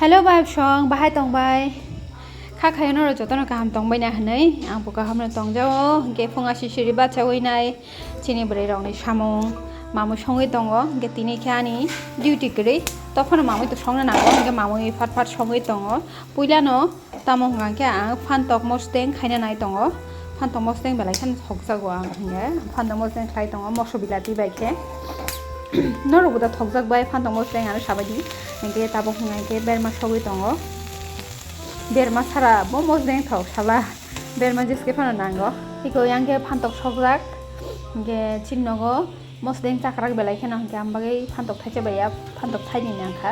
Hello bài song bài tòng bài khác hay nó rồi cho tao nó cảm tòng bài này này ang buka ham nó tòng cho cái phong asi siri ba chawai này chini bere rong này samong mamu songai tongo cái tini khani duty kri তখন মামুই তো সঙ্গে না গে মামুই ফাট ফাট সঙ্গেই দङ পুইলানো তামং গাंके आं फानतक मस्तें खायना नाय दङ फानतक मस्तें बेलायखान थकजागो आं हंगे फानतक मस्तें खाय दङ मसो बिलाति बायखे नरबुदा थकजागबाय फानतक मस्तें आरो साबायदि हंगे ताबो हंगे बेरमा सगै दङ बेरमा सारा बो मस्तें थक साला बेरमा जिसके फानो नांगो इको यांगे फानतक सकजाक हंगे चिन्नगो मस्तें चाकराक बेलायखान हंगे आमबागै फानतक थाइसे बाया फानतक थाइनि नांखा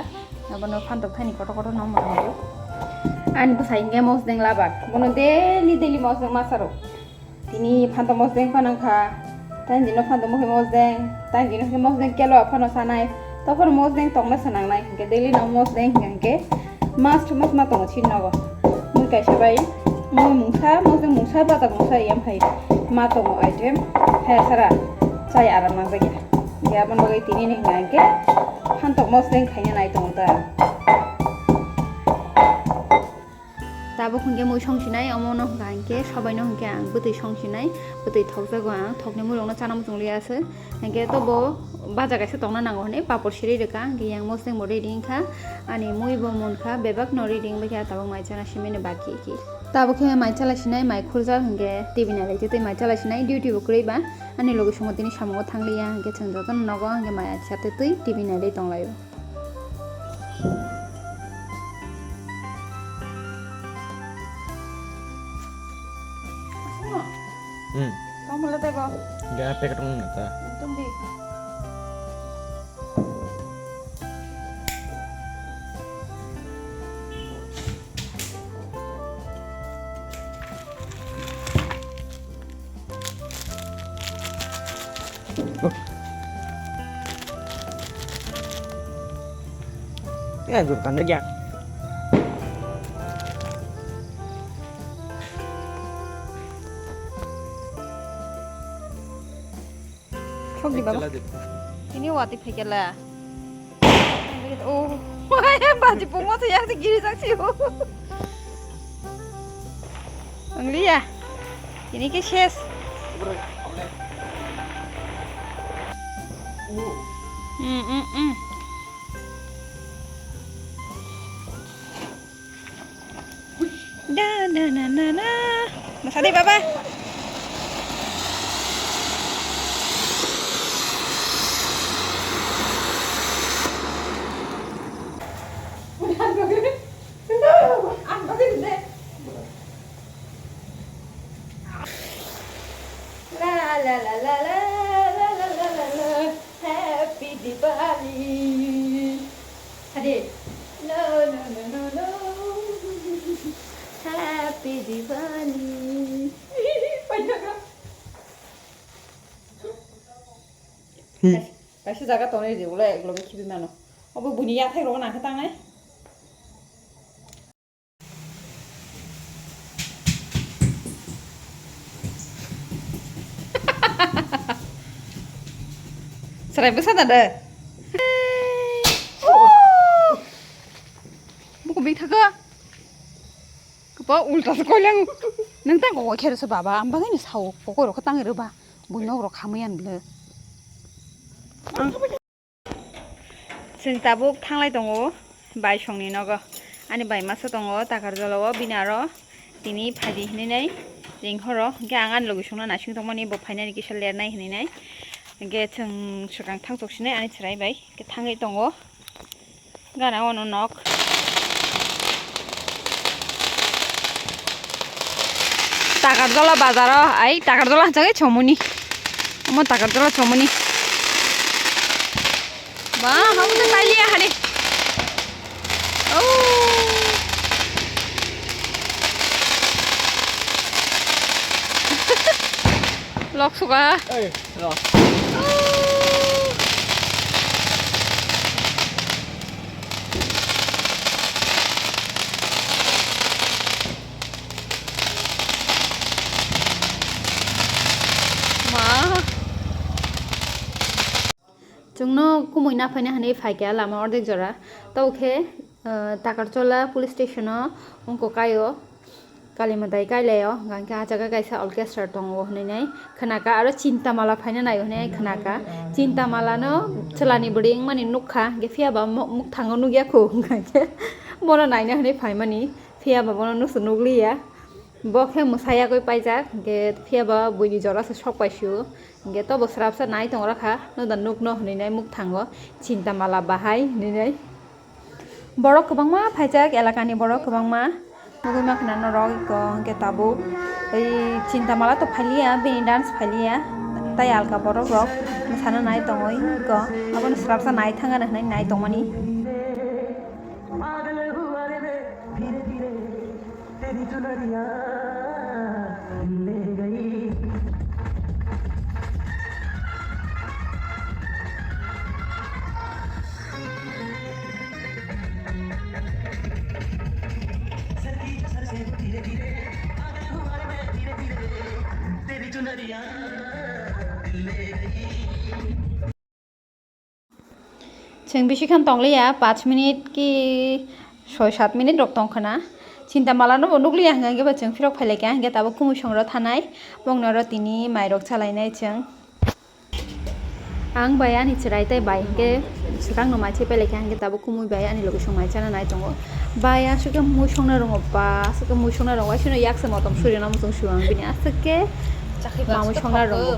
नबनो फानतक थाइनि कट कट नमरो आनि बसाइंगे मस्तें लाबाक बनो डेली मस्तें मासारो तिनी फानतक मस्तें फानांखा ताइन दिनो फानतक महे मस्तें ताइन दिनो के मस्तें केलो फानो सानाय तफोर मस्तें तंगना सानांनाय हंगे डेली न मस्तें हंगे मास मा तंग छिनगो मुइ काइसाबाय मुइ मुंसा मस्तें मुंसा बाता मुंसा एम फाइ मा तंग आइटेम हे सारा चाय आराम नांजागे या बन बगै तिनि ने हंगे फानतक मस्तें खायना नाय दङ दा दाबो हंगे मुइ संसिनाय अमनो हंगे सबाइनो हंगे आं बोतै संसिनाय बोतै थकजागो आं थकने मुरंनो चानाम जोंलियासो हंगे तबो बाजा गायसे तंगना नांगो हने पापड़ सिरि रेका हंगे यां मस्तें बो रेडिंखा आनि मुइबो मुनखा बेबाक न रेडिं बेखा ताबो माइचाना सिमेनो बाकी की ताबो खे माइचालासिनाय माइ खुरजा हंगे टिभि नालाय जेतै माइचालासिनाय डिउटि बो क्रैबा आनि लोगो समतिनि सामो थांलिया हंगे चंजतन नगो हंगे माइ आछाते तै टिभि नालाय तंलायो Kamu lihat apa? Gak apa ketemu nata. Tunggu. Ya, bukan aja. Di bawah. Ini wati pekela. Oh, wah, baju pungut yang segini saksi. Angli ya. Ini ke ses. Na. Masa deh, Papa. La happy Diwali. Hadi. No. Happy Diwali. Banyak kan? Kasih jaga tahun ini boleh kalau bikin mana? Apa bunyi ya? Thay rokan angkat tangan. Serai besar ada. Buku big thaga. Kepa ulta sekolah. Neng tang kau kira sebab ambang ini sawo. Pokok rok tang erba. Bunyi rok kamian bela. Sing tabuk tanglai tongo. Bai song ni naga. Ani bai masa tongo. Takar jalawa binaro. Tini padi ini nai. Ring horo. Gangan logo song na nasing tongo ni bopainya ni kisah ler nai ini nai. Ge chang sugang thang sok sine ani chrai bai ge thangai tongo gana ono nok takardola bazaro ai takardola jangai chomuni mo takardola chomuni ba hamu te pailiya hare oh lok suga Loh. जोंनो कुमुई ना फैनो हानाय फायखाया लामा अर्धेक जरा तो ओखे Takarchola police station ungko kayo Kalimatai kaileo gangke ajaga kaisa orchestra tongo hnenai khanaka aro Chintamala phaina nai hnenai khanaka Chintamala no chelani bring mani nukha ge phia ba muk thango nugya kho gangke bono naina hnei phaimani phia ba bono nusu nugliya bokhe musaya koi paijak ge phia ba buini jora se sok paisu ge to bosrapsa nai tongra kha no da nukno hnenai muk thango Chintamala bahai hnenai borok kwbangma phaijak elakani borok kwbangma Mugui makna no rog ko ke tabu ei Chintamala to phalia bini dance phalia tai alka borok rok sana nai tongoi ko abon srapsa nai thanga na nai tongmani जों बेसिखान तंगलिया 5 minute की 6-7 minute रक तंखना Chintamala no nukliya hangge ba जों फिरक फाइलायका hangge tabo kumu songra thanai bongnoro tini mairok chalainai जों ang bai ani chirai tai bai hangge sikang no maiche pelaika hangge tabo kumu bai ani loge songmai chana nai tongo bai asuke mu songna rongo pa asuke mu songna rongo sino yakse motom surina mu song suang bini asuke mamu songna rongo